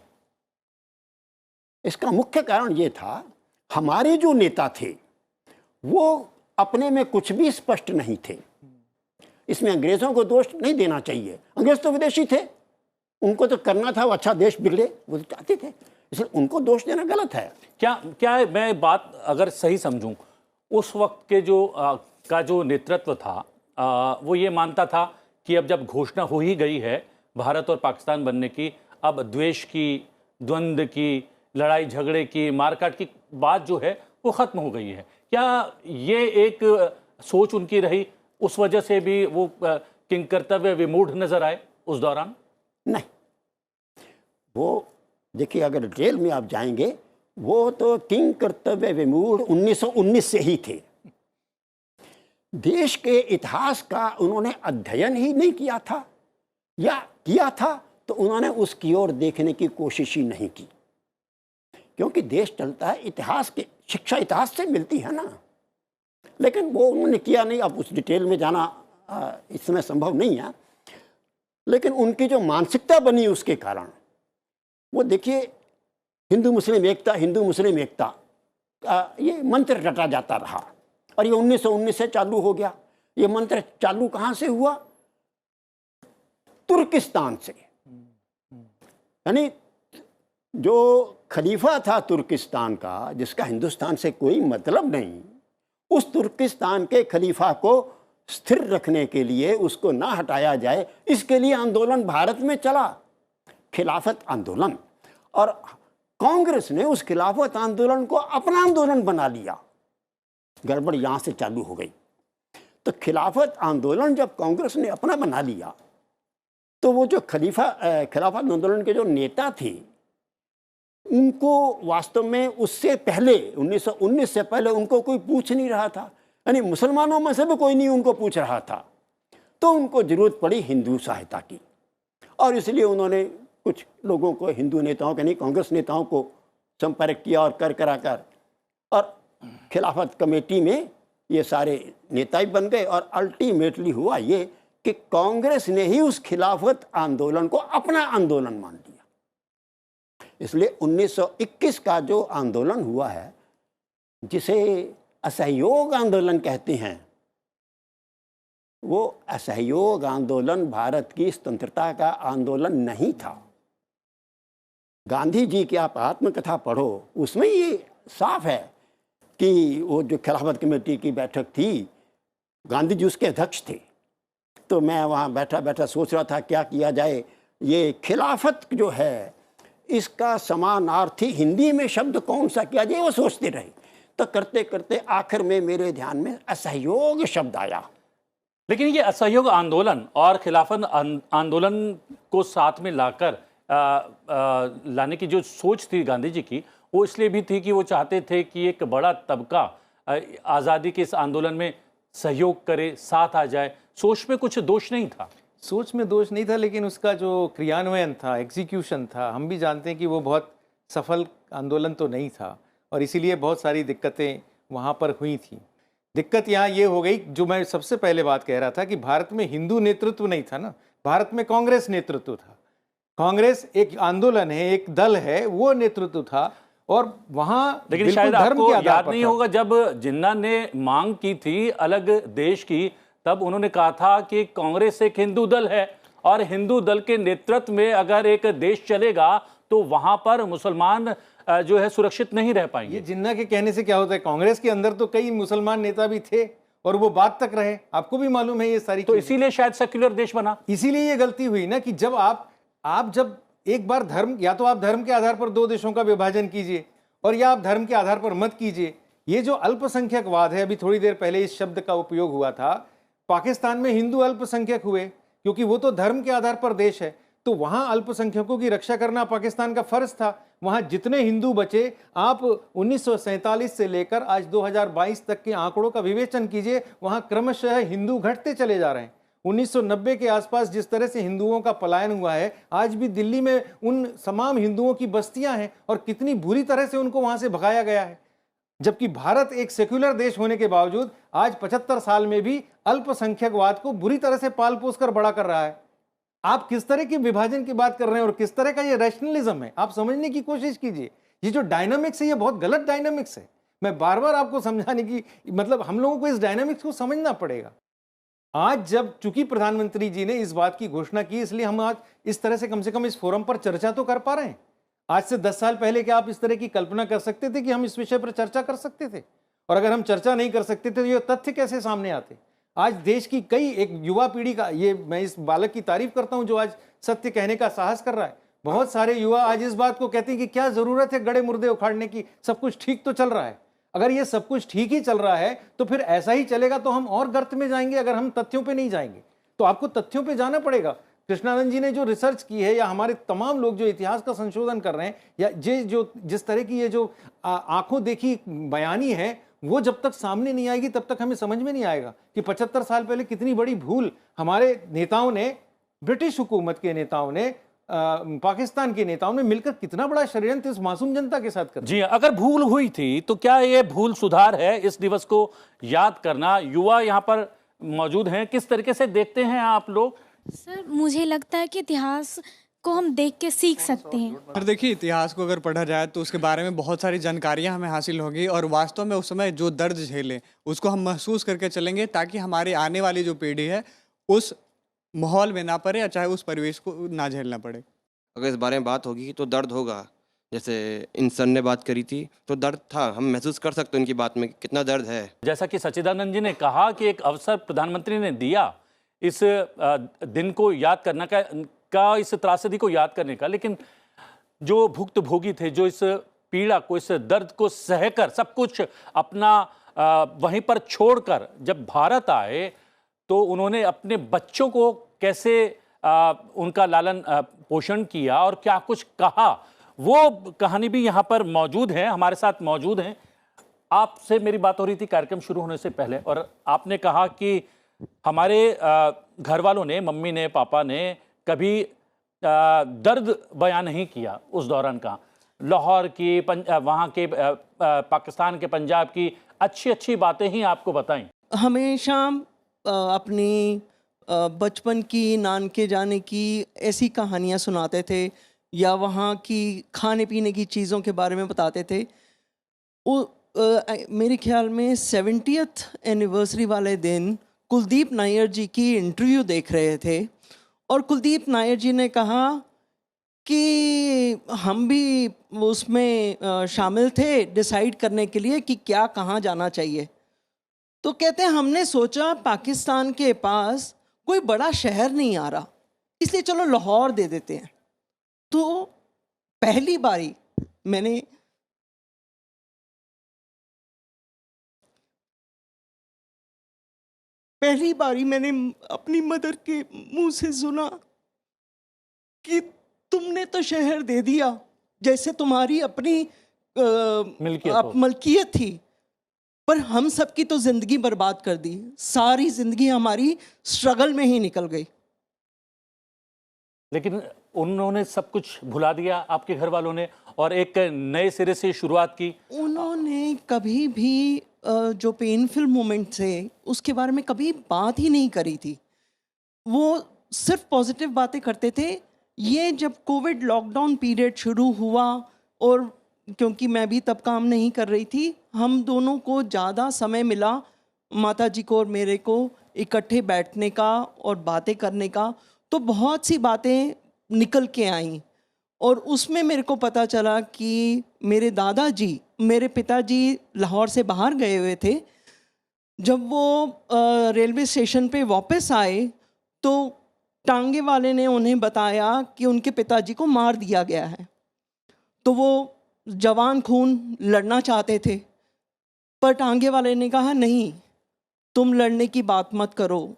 इसका मुख्य कारण ये था, हमारे जो नेता थे वो अपने में कुछ भी स्पष्ट नहीं थे। इसमें अंग्रेजों को दोष नहीं देना चाहिए, अंग्रेज तो विदेशी थे, उनको तो करना था वो अच्छा देश बिगड़े, वो तो चाहते थे, इसलिए उनको दोष देना गलत है। क्या मैं बात अगर सही समझूं, उस वक्त के का जो नेतृत्व था वो ये मानता था कि अब जब घोषणा हो ही गई है भारत और पाकिस्तान बनने की, अब द्वेष की, द्वंद्व की, लड़ाई झगड़े की, मारकाट की बात जो है वो ख़त्म हो गई है। क्या ये एक सोच उनकी रही, उस वजह से भी वो किंग कर्तव्य विमूढ़ नजर आए उस दौरान? नहीं, वो देखिए अगर डिटेल में आप जाएंगे, वो तो किंग कर्तव्य विमूढ़ 1919 से ही थे। देश के इतिहास का उन्होंने अध्ययन ही नहीं किया था, या किया था तो उन्होंने उसकी ओर देखने की कोशिश ही नहीं की, क्योंकि देश चलता है इतिहास के, शिक्षा इतिहास से मिलती है ना। लेकिन वो उन्होंने किया नहीं। अब उस डिटेल में जाना इस समय संभव नहीं है, लेकिन उनकी जो मानसिकता बनी उसके कारण, वो देखिए हिंदू मुस्लिम एकता, हिंदू मुस्लिम एकता ये मंत्र रटा जाता रहा और ये 1919 से चालू हो गया। ये मंत्र चालू कहाँ से हुआ? तुर्किस्तान से। यानी जो खलीफा था तुर्किस्तान का, जिसका हिंदुस्तान से कोई मतलब नहीं, उस तुर्किस्तान के खलीफा को स्थिर रखने के लिए, उसको ना हटाया जाए, इसके लिए आंदोलन भारत में चला, खिलाफत आंदोलन। और कांग्रेस ने उस खिलाफत आंदोलन को अपना आंदोलन बना लिया। गड़बड़ यहाँ से चालू हो गई। तो खिलाफत आंदोलन जब कांग्रेस ने अपना बना लिया, तो वो जो खिलाफत आंदोलन के जो नेता थे, उनको वास्तव में उससे पहले 1919 से पहले उनको कोई पूछ नहीं रहा था। यानी मुसलमानों में से भी कोई नहीं उनको पूछ रहा था। तो उनको ज़रूरत पड़ी हिंदू सहायता की, और इसलिए उन्होंने कुछ लोगों को, हिंदू नेताओं के नहीं, कांग्रेस नेताओं को संपर्क किया और कर और खिलाफत कमेटी में ये सारे नेता ही बन गए। और अल्टीमेटली हुआ ये कि कांग्रेस ने ही उस खिलाफत आंदोलन को अपना आंदोलन मान लिया। इसलिए 1921 का जो आंदोलन हुआ है, जिसे असहयोग आंदोलन कहते हैं, वो असहयोग आंदोलन भारत की स्वतंत्रता का आंदोलन नहीं था। गांधी जी की आप आत्मकथा पढ़ो, उसमें ये साफ है कि वो जो खिलाफत कमेटी की बैठक थी, गांधी जी उसके अध्यक्ष थे। तो मैं वहाँ बैठा बैठा सोच रहा था क्या किया जाए। ये खिलाफत जो है इसका समानार्थी हिंदी में शब्द कौन सा किया जाए वो सोचते रहे। तो करते करते आखिर में मेरे ध्यान में असहयोग शब्द आया। लेकिन ये असहयोग आंदोलन और खिलाफत आंदोलन को साथ में लाकर लाने की जो सोच थी गांधी जी की, वो इसलिए भी थी कि वो चाहते थे कि एक बड़ा तबका आज़ादी के इस आंदोलन में सहयोग करे, साथ आ जाए। सोच में कुछ दोष नहीं था। सोच में दोष नहीं था, लेकिन उसका जो क्रियान्वयन था, एग्जीक्यूशन था, हम भी जानते हैं कि वो बहुत सफल आंदोलन तो नहीं था और इसीलिए बहुत सारी दिक्कतें वहाँ पर हुई थी। दिक्कत यहाँ ये हो गई, जो मैं सबसे पहले बात कह रहा था कि भारत में हिंदू नेतृत्व नहीं था ना, भारत में कांग्रेस नेतृत्व था। कांग्रेस एक आंदोलन है, एक दल है, वो नेतृत्व था और वहाँ लेकिन बिल्कुल शायद धर्म आपको के आधार याद पर नहीं था। होगा, जब जिन्ना ने मांग की थी अलग देश की, तब उन्होंने कहा था कि कांग्रेस एक हिंदू दल है और हिंदू दल के नेतृत्व में अगर एक देश चलेगा तो वहां पर मुसलमान जो है सुरक्षित नहीं रह पाएंगे। ये जिन्ना के कहने से क्या होता है, कांग्रेस के अंदर तो कई मुसलमान नेता भी थे और वो बात तक रहे, आपको भी मालूम है ये सारी तो चीजें। इसीलिए शायद सेक्युलर देश बना। इसीलिए ये गलती हुई ना कि जब आप जब एक बार धर्म, या तो आप धर्म के आधार पर दो देशों का विभाजन कीजिए और या आप धर्म के आधार पर मत कीजिए। ये जो अल्पसंख्यकवाद है, अभी थोड़ी देर पहले इस शब्द का उपयोग हुआ था, पाकिस्तान में हिंदू अल्पसंख्यक हुए क्योंकि वो तो धर्म के आधार पर देश है, तो वहां अल्पसंख्यकों की रक्षा करना पाकिस्तान का फर्ज था। वहां जितने हिंदू बचे, आप 1947 से लेकर आज 2022 तक के आंकड़ों का विवेचन कीजिए, वहां क्रमशः हिंदू घटते चले जा रहे हैं। 1990 के आसपास जिस तरह से हिंदुओं का पलायन हुआ है, आज भी दिल्ली में उन तमाम हिंदुओं की बस्तियां हैं और कितनी बुरी तरह से उनको वहां से भगाया गया है। जबकि भारत एक सेक्युलर देश होने के बावजूद आज 75 साल में भी अल्पसंख्यकवाद को बुरी तरह से पाल पोस कर बड़ा कर रहा है। आप किस तरह के विभाजन की बात कर रहे हैं और किस तरह का ये रैशनलिज्म है, आप समझने की कोशिश कीजिए। ये जो डायनामिक्स है, ये बहुत गलत डायनामिक्स है। मैं बार बार आपको समझाने की, मतलब हम लोगों को इस डायनामिक्स को समझना पड़ेगा। आज जब चूंकि प्रधानमंत्री जी ने इस बात की घोषणा की, इसलिए हम आज इस तरह से कम इस फोरम पर चर्चा तो कर पा रहे हैं। आज से 10 साल पहले क्या आप इस तरह की कल्पना कर सकते थे कि हम इस विषय पर चर्चा कर सकते थे? और अगर हम चर्चा नहीं कर सकते थे तो ये तथ्य कैसे सामने आते? आज देश की कई एक युवा पीढ़ी का, ये मैं इस बालक की तारीफ करता हूं जो आज सत्य कहने का साहस कर रहा है। बहुत सारे युवा आज इस बात को कहते हैं कि क्या जरूरत है गड़े मुर्दे उखाड़ने की, सब कुछ ठीक तो चल रहा है। अगर ये सब कुछ ठीक ही चल रहा है तो फिर ऐसा ही चलेगा तो हम और गर्त में जाएंगे अगर हम तथ्यों पे नहीं जाएंगे। तो आपको तथ्यों पे जाना पड़ेगा। कृष्णानंद जी ने जो रिसर्च की है, या हमारे तमाम लोग जो इतिहास का संशोधन कर रहे हैं, या जिस तरह की ये जो आंखों देखी बयानी है, वो जब तक सामने नहीं आएगी तब तक हमें समझ में नहीं आएगा कि 75 साल पहले कितनी बड़ी भूल हमारे नेताओं ने, ब्रिटिश हुकूमत के नेताओं ने, पाकिस्तान के नेताओं ने मिलकर कितना बड़ा षड्यंत्र इस मासूम जनता के साथ कर। जी, अगर भूल हुई थी तो क्या ये भूल सुधार है इस दिवस को याद करना? युवा यहाँ पर मौजूद हैं, किस तरीके से देखते हैं आप लोग? सर, मुझे लगता है कि इतिहास को हम देख के सीख सकते हैं। पर देखिए, इतिहास को अगर पढ़ा जाए तो उसके बारे में बहुत सारी जानकारियां हमें हासिल होगी और वास्तव में उस समय जो दर्द झेले उसको हम महसूस करके चलेंगे, ताकि हमारी आने वाली जो पीढ़ी है उस माहौल में ना पड़े या चाहे उस परिवेश को ना झेलना पड़े। अगर इस बारे में बात होगी तो दर्द होगा। जैसे इन सर ने बात करी थी तो दर्द था, हम महसूस कर सकते हैं उनकी बात में कितना दर्द है। जैसा कि सच्चिदानंद जी ने कहा कि एक अवसर प्रधानमंत्री ने दिया इस दिन को याद करने का, इस त्रासदी को याद करने का, लेकिन जो भुक्तभोगी थे, जो इस पीड़ा को, इस दर्द को सहकर सब कुछ अपना वहीं पर छोड़कर जब भारत आए तो उन्होंने अपने बच्चों को कैसे उनका लालन पोषण किया और क्या कुछ कहा, वो कहानी भी यहाँ पर मौजूद है, हमारे साथ मौजूद हैं। आपसे मेरी बात हो रही थी कार्यक्रम शुरू होने से पहले और आपने कहा कि हमारे घर वालों ने, मम्मी ने, पापा ने कभी दर्द बयान नहीं किया उस दौरान का। लाहौर की, वहाँ के पाकिस्तान के, पंजाब की अच्छी अच्छी बातें ही आपको बताएं। हमेशा अपनी बचपन की, नानके जाने की ऐसी कहानियाँ सुनाते थे या वहाँ की खाने पीने की चीज़ों के बारे में बताते थे। मेरे ख्याल में 70th एनिवर्सरी वाले दिन कुलदीप नायर जी की इंटरव्यू देख रहे थे और कुलदीप नायर जी ने कहा कि हम भी उसमें शामिल थे डिसाइड करने के लिए कि क्या कहाँ जाना चाहिए। तो कहते हैं हमने सोचा पाकिस्तान के पास कोई बड़ा शहर नहीं आ रहा, इसलिए चलो लाहौर दे देते हैं। तो पहली बारी मैंने अपनी मदर के मुंह से सुना कि तुमने तो शहर दे दिया जैसे तुम्हारी अपनी मलकियत थी, पर हम सबकी तो जिंदगी बर्बाद कर दी। सारी जिंदगी हमारी स्ट्रगल में ही निकल गई। लेकिन उन्होंने सब कुछ भुला दिया आपके घर वालों ने और एक नए सिरे से शुरुआत की। उन्होंने कभी भी जो पेनफुल मोमेंट थे उसके बारे में कभी बात ही नहीं करी थी। वो सिर्फ पॉजिटिव बातें करते थे। ये जब कोविड लॉकडाउन पीरियड शुरू हुआ और क्योंकि मैं भी तब काम नहीं कर रही थी, हम दोनों को ज़्यादा समय मिला माता जी को और मेरे को इकट्ठे बैठने का और बातें करने का, तो बहुत सी बातें निकल के आईं। और उसमें मेरे को पता चला कि मेरे दादाजी, मेरे पिताजी लाहौर से बाहर गए हुए थे। जब वो रेलवे स्टेशन पे वापस आए तो टांगे वाले ने उन्हें बताया कि उनके पिताजी को मार दिया गया है। तो वो जवान खून लड़ना चाहते थे, पर टांगे वाले ने कहा नहीं, तुम लड़ने की बात मत करो।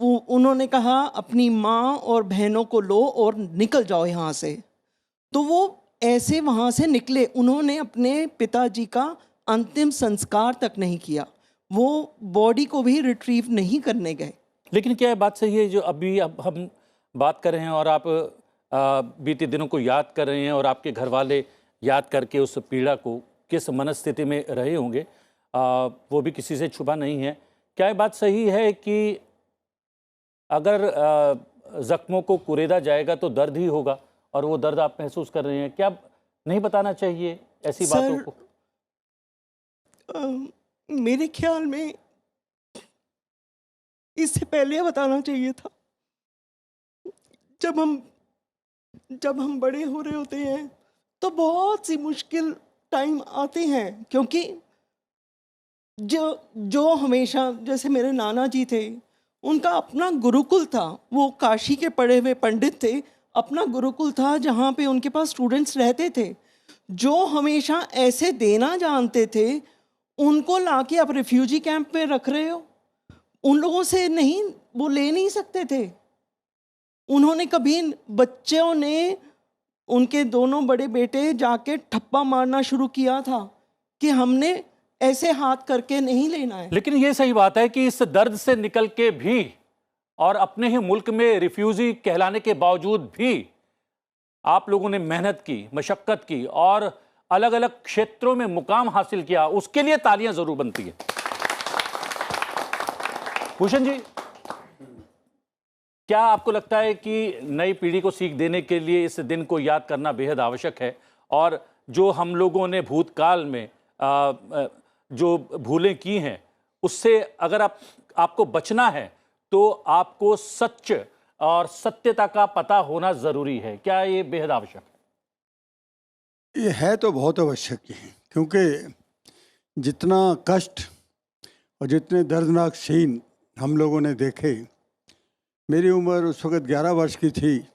उन्होंने कहा अपनी माँ और बहनों को लो और निकल जाओ यहाँ से। तो वो ऐसे वहाँ से निकले। उन्होंने अपने पिताजी का अंतिम संस्कार तक नहीं किया, वो बॉडी को भी रिट्रीव नहीं करने गए। लेकिन क्या बात सही है जो अभी अब हम बात कर रहे हैं और आप बीते दिनों को याद कर रहे हैं और आपके घर वाले याद करके उस पीड़ा को किस मनस्थिति में रहे होंगे वो भी किसी से छुपा नहीं है। क्या ये बात सही है कि अगर ज़ख्मों को कुरेदा जाएगा तो दर्द ही होगा और वो दर्द आप महसूस कर रहे हैं? क्या नहीं बताना चाहिए ऐसी बातों को? मेरे ख्याल में इससे पहले बताना चाहिए था। जब हम बड़े हो रहे होते हैं तो बहुत सी मुश्किल टाइम आते हैं, क्योंकि जो हमेशा, जैसे मेरे नाना जी थे, उनका अपना गुरुकुल था। वो काशी के पढ़े हुए पंडित थे, अपना गुरुकुल था जहाँ पे उनके पास स्टूडेंट्स रहते थे जो हमेशा ऐसे देना जानते थे। उनको लाके आप रिफ्यूजी कैंप में रख रहे हो, उन लोगों से नहीं, वो ले नहीं सकते थे। उन्होंने कभी, बच्चों ने, उनके दोनों बड़े बेटे जाके ठप्पा मारना शुरू किया था कि हमने ऐसे हाथ करके नहीं लेना है। लेकिन ये सही बात है कि इस दर्द से निकल के भी और अपने ही मुल्क में रिफ्यूजी कहलाने के बावजूद भी आप लोगों ने मेहनत की, मशक्कत की और अलग अलग क्षेत्रों में मुकाम हासिल किया, उसके लिए तालियां जरूर बनती है। भूषण जी, क्या आपको लगता है कि नई पीढ़ी को सीख देने के लिए इस दिन को याद करना बेहद आवश्यक है? और जो हम लोगों ने भूतकाल में जो भूलें की हैं उससे अगर आपको बचना है तो आपको सच और सत्यता का पता होना जरूरी है। क्या ये बेहद आवश्यक है? ये है तो बहुत आवश्यक है, क्योंकि जितना कष्ट और जितने दर्दनाक सीन हम लोगों ने देखे। मेरी उम्र उस वक़्त 11 वर्ष की थी।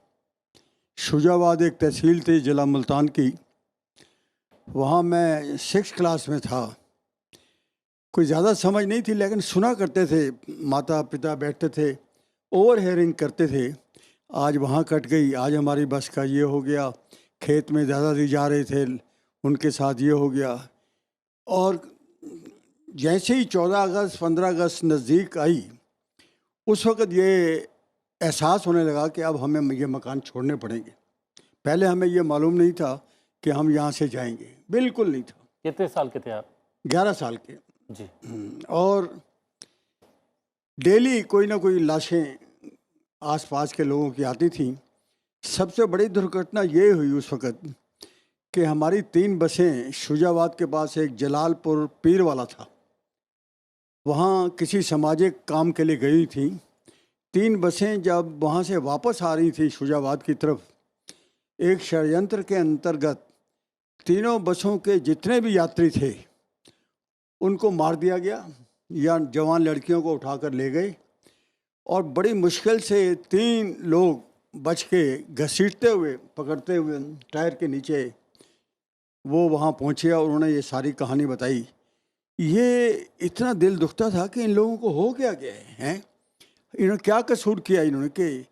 शुजाबाद एक तहसील थी ज़िला मुल्तान की, वहाँ मैं 6th क्लास में था। कोई ज़्यादा समझ नहीं थी, लेकिन सुना करते थे, माता पिता बैठते थे, ओवर हेयरिंग करते थे। आज वहाँ कट गई, आज हमारी बस का ये हो गया, खेत में दादाजी जा रहे थे उनके साथ ये हो गया। और जैसे ही 14 अगस्त 15 अगस्त नज़दीक आई, उस वक़्त ये एहसास होने लगा कि अब हमें ये मकान छोड़ने पड़ेंगे। पहले हमें ये मालूम नहीं था कि हम यहाँ से जाएंगे, बिल्कुल नहीं था। कितने साल के थे आप? 11 साल के जी। और डेली कोई ना कोई लाशें आसपास के लोगों की आती थी। सबसे बड़ी दुर्घटना ये हुई उस वक़्त कि हमारी 3 बसें शुजाबाद के पास एक जलालपुर पीर वाला था, वहाँ किसी सामाजिक काम के लिए गई थी। 3 बसें जब वहाँ से वापस आ रही थी शुजाबाद की तरफ, एक षड्यंत्र के अंतर्गत तीनों बसों के जितने भी यात्री थे उनको मार दिया गया या जवान लड़कियों को उठाकर ले गए, और बड़ी मुश्किल से 3 लोग बच के घसीटते हुए पकड़ते हुए टायर के नीचे वो वहाँ पहुँचे और उन्होंने ये सारी कहानी बताई। ये इतना दिल दुखता था कि इन लोगों को हो क्या गया है, इन्होंने क्या कसूर किया इन्होंने कि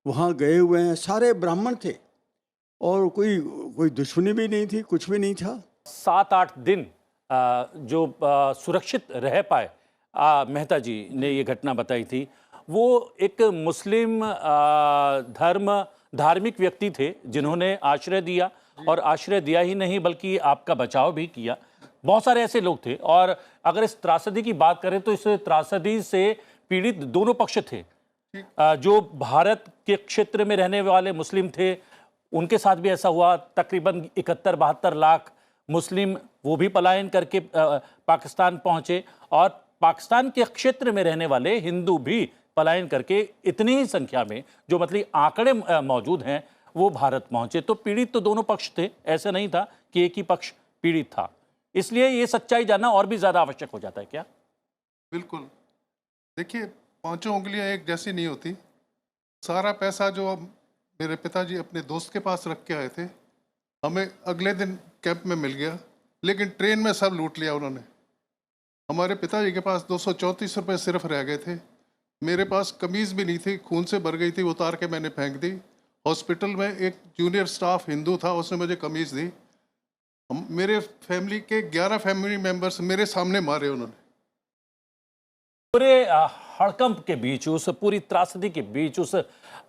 वहाँ गए हुए हैं, सारे ब्राह्मण थे और कोई दुश्मनी भी नहीं थी, कुछ भी नहीं था। 7-8 दिन जो सुरक्षित रह पाए, मेहता जी ने ये घटना बताई थी, वो एक मुस्लिम धार्मिक व्यक्ति थे जिन्होंने आश्रय दिया, और आश्रय दिया ही नहीं बल्कि आपका बचाव भी किया। बहुत सारे ऐसे लोग थे, और अगर इस त्रासदी की बात करें तो इस त्रासदी से पीड़ित दोनों पक्ष थे। जो भारत के क्षेत्र में रहने वाले मुस्लिम थे उनके साथ भी ऐसा हुआ। तकरीबन 71-72 लाख मुस्लिम वो भी पलायन करके पाकिस्तान पहुंचे, और पाकिस्तान के क्षेत्र में रहने वाले हिंदू भी पलायन करके इतनी ही संख्या में, जो मतलब आंकड़े मौजूद हैं, वो भारत पहुंचे। तो पीड़ित तो दोनों पक्ष थे, ऐसा नहीं था कि एक ही पक्ष पीड़ित था। इसलिए ये सच्चाई जानना और भी ज्यादा आवश्यक हो जाता है क्या? बिल्कुल। देखिए, 5 उंगलियां एक जैसी नहीं होती। सारा पैसा जो मेरे पिताजी अपने दोस्त के पास रख के आए थे, हमें अगले दिन कैंप में मिल गया, लेकिन ट्रेन में सब लूट लिया उन्होंने। हमारे पिताजी के पास 234 रुपये सिर्फ रह गए थे। मेरे पास कमीज़ भी नहीं थी, खून से भर गई थी, उतार के मैंने फेंक दी। हॉस्पिटल में एक जूनियर स्टाफ हिंदू था, उसने मुझे कमीज़ दी। मेरे फैमिली के 11 फैमिली मेंबर्स मेरे सामने मारे उन्होंने। पूरे हड़कंप के बीच, उस पूरी त्रासदी के बीच, उस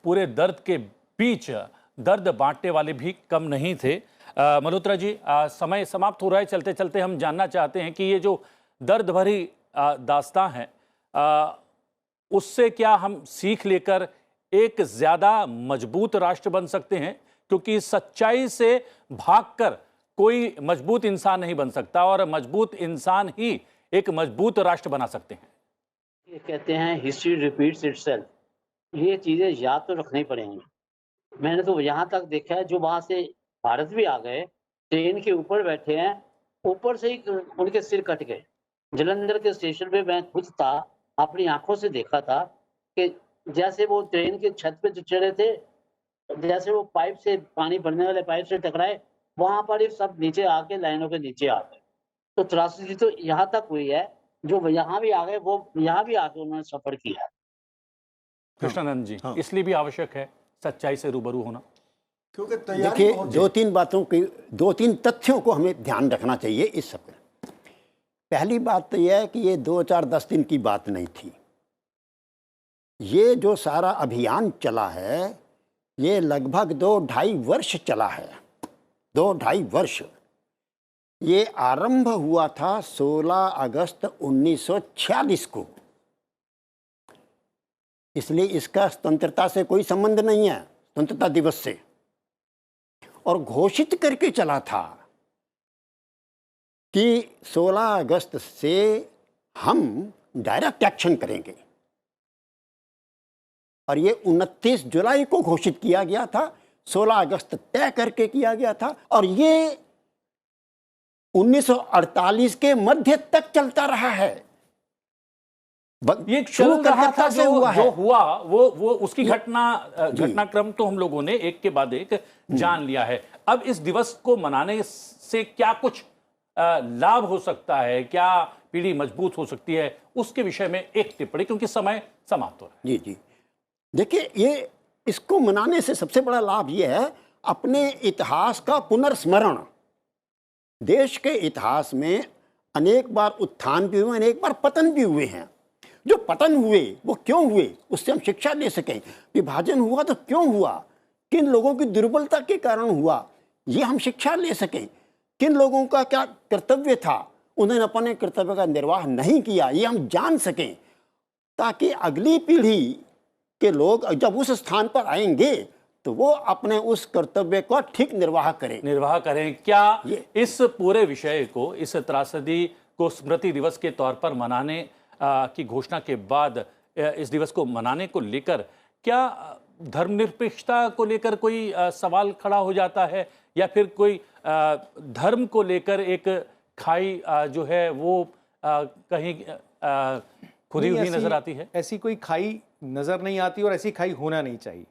पूरे दर्द के बीच दर्द बांटने वाले भी कम नहीं थे। मल्होत्रा जी, समय समाप्त हो रहा है, चलते चलते हम जानना चाहते हैं कि ये जो दर्द भरी दास्तां है, उससे क्या हम सीख लेकर एक ज़्यादा मजबूत राष्ट्र बन सकते हैं? क्योंकि सच्चाई से भागकर कोई मजबूत इंसान नहीं बन सकता, और मजबूत इंसान ही एक मजबूत राष्ट्र बना सकते हैं। ये कहते हैं हिस्ट्री रिपीट्स इटसेल्फ। ये चीज़ें याद तो रखनी पड़ेंगी। मैंने तो यहाँ तक देखा है, जो वहाँ से भारत भी आ गए, ट्रेन के ऊपर बैठे हैं, ऊपर से ही उनके सिर कट गए। जलंधर के स्टेशन पे मैं खुद था, अपनी आंखों से देखा था कि जैसे वो ट्रेन के छत पे जो चढ़े थे, जैसे वो पाइप से, पानी भरने वाले पाइप से टकराए, वहां पर ही सब नीचे आके लाइनों के नीचे आ गए। तो त्रासदी तो यहाँ तक हुई है, जो यहाँ भी आ गए वो यहाँ भी आके उन्होंने सफर किया। कृष्णानंद जी, इसलिए भी आवश्यक है सच्चाई से रूबरू होना। क्योंकि देखिए, 2-3 बातों की, 2-3 तथ्यों को हमें ध्यान रखना चाहिए इस सब में। पहली बात तो यह है कि ये 2-4-10 दिन की बात नहीं थी। ये जो सारा अभियान चला है, ये लगभग 2-2.5 वर्ष चला है। 2-2.5 वर्ष। ये आरंभ हुआ था 16 अगस्त 1946 को। इसलिए इसका स्वतंत्रता से कोई संबंध नहीं है, स्वतंत्रता दिवस से। और घोषित करके चला था कि 16 अगस्त से हम डायरेक्ट एक्शन करेंगे, और ये 29 जुलाई को घोषित किया गया था। 16 अगस्त तय करके किया गया था, और ये 1948 के मध्य तक चलता रहा है। ये चल रहा था, जो हुआ वो उसकी घटनाक्रम तो हम लोगों ने एक के बाद एक जान लिया है। अब इस दिवस को मनाने से क्या कुछ लाभ हो सकता है, क्या पीढ़ी मजबूत हो सकती है, उसके विषय में एक टिप्पणी, क्योंकि समय समाप्त हो रहा है। जी जी, देखिए, ये इसको मनाने से सबसे बड़ा लाभ ये है, अपने इतिहास का पुनर्स्मरण। देश के इतिहास में अनेक बार उत्थान भी हुए, अनेक बार पतन भी हुए हैं। जो पतन हुए वो क्यों हुए, उससे हम शिक्षा ले सकें। विभाजन हुआ तो क्यों हुआ, किन लोगों की दुर्बलता के कारण हुआ, ये हम शिक्षा ले सकें। किन लोगों का क्या कर्तव्य था, उन्होंने अपने कर्तव्य का निर्वाह नहीं किया, ये हम जान सकें, ताकि अगली पीढ़ी के लोग जब उस स्थान पर आएंगे तो वो अपने उस कर्तव्य को ठीक निर्वाह करें। क्या इस पूरे विषय को, इस त्रासदी को स्मृति दिवस के तौर पर मनाने की घोषणा के बाद, इस दिवस को मनाने को लेकर क्या धर्मनिरपेक्षता को लेकर कोई सवाल खड़ा हो जाता है, या फिर कोई धर्म को लेकर एक खाई जो है वो कहीं खुदी हुई नजर आती है? ऐसी कोई खाई नजर नहीं आती और ऐसी खाई होना नहीं चाहिए।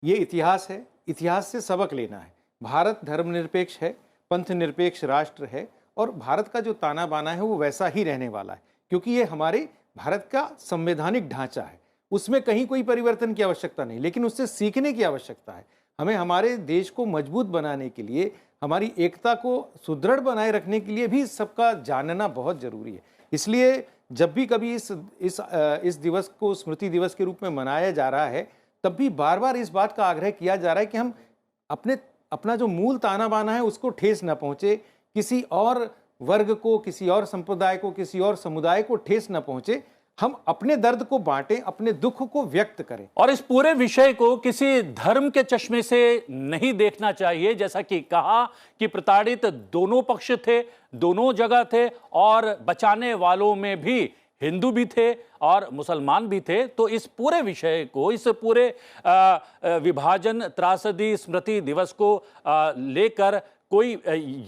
ये इतिहास है, इतिहास से सबक लेना है। भारत धर्मनिरपेक्ष है, पंथ निरपेक्ष राष्ट्र है, और भारत का जो ताना बाना है वो वैसा ही रहने वाला है, क्योंकि ये हमारे भारत का संवैधानिक ढांचा है। उसमें कहीं कोई परिवर्तन की आवश्यकता नहीं, लेकिन उससे सीखने की आवश्यकता है। हमें हमारे देश को मजबूत बनाने के लिए, हमारी एकता को सुदृढ़ बनाए रखने के लिए भी सबका जानना बहुत जरूरी है। इसलिए जब भी कभी इस दिवस को स्मृति दिवस के रूप में मनाया जा रहा है, तब भी बार बार इस बात का आग्रह किया जा रहा है कि हम अपना जो मूल ताना बाना है उसको ठेस न पहुंचे, किसी और वर्ग को, किसी और संप्रदाय को, किसी और समुदाय को ठेस न पहुंचे। हम अपने दर्द को बांटें, अपने दुख को व्यक्त करें। और इस पूरे विषय को किसी धर्म के चश्मे से नहीं देखना चाहिए। जैसा कि कहा कि प्रताड़ित दोनों पक्ष थे, दोनों जगह थे, और बचाने वालों में भी हिंदू भी थे और मुसलमान भी थे। तो इस पूरे विषय को, इस पूरे विभाजन त्रासदी स्मृति दिवस को लेकर कोई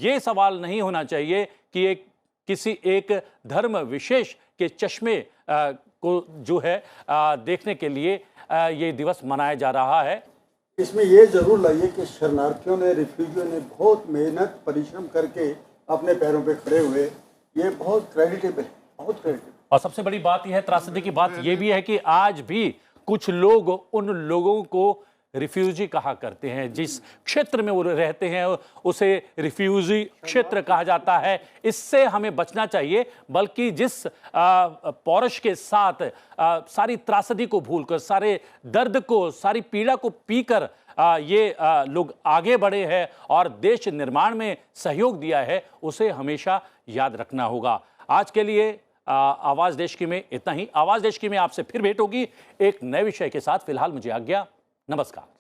ये सवाल नहीं होना चाहिए कि ये किसी एक धर्म विशेष के चश्मे को जो है देखने के लिए ये दिवस मनाया जा रहा है। इसमें ये जरूर लाइए कि शरणार्थियों ने, रिफ्यूजियों ने बहुत मेहनत परिश्रम करके अपने पैरों पे खड़े हुए, ये बहुत क्रेडिटेबल है, बहुत क्रेडिटेबल। और सबसे बड़ी बात यह है, त्रासदी की बात यह भी है कि आज भी कुछ लोग उन लोगों को रिफ्यूजी कहा करते हैं। जिस क्षेत्र में वो रहते हैं उसे रिफ्यूजी क्षेत्र कहा जाता है। इससे हमें बचना चाहिए, बल्कि जिस पौरुष के साथ सारी त्रासदी को भूलकर, सारे दर्द को, सारी पीड़ा को पीकर ये लोग आगे बढ़े हैं और देश निर्माण में सहयोग दिया है, उसे हमेशा याद रखना होगा। आज के लिए आवाज़ देश की में इतना ही। आवाज़ देश की में आपसे फिर भेंट होगी एक नए विषय के साथ। फिलहाल मुझे आज्ञा, नमस्कार।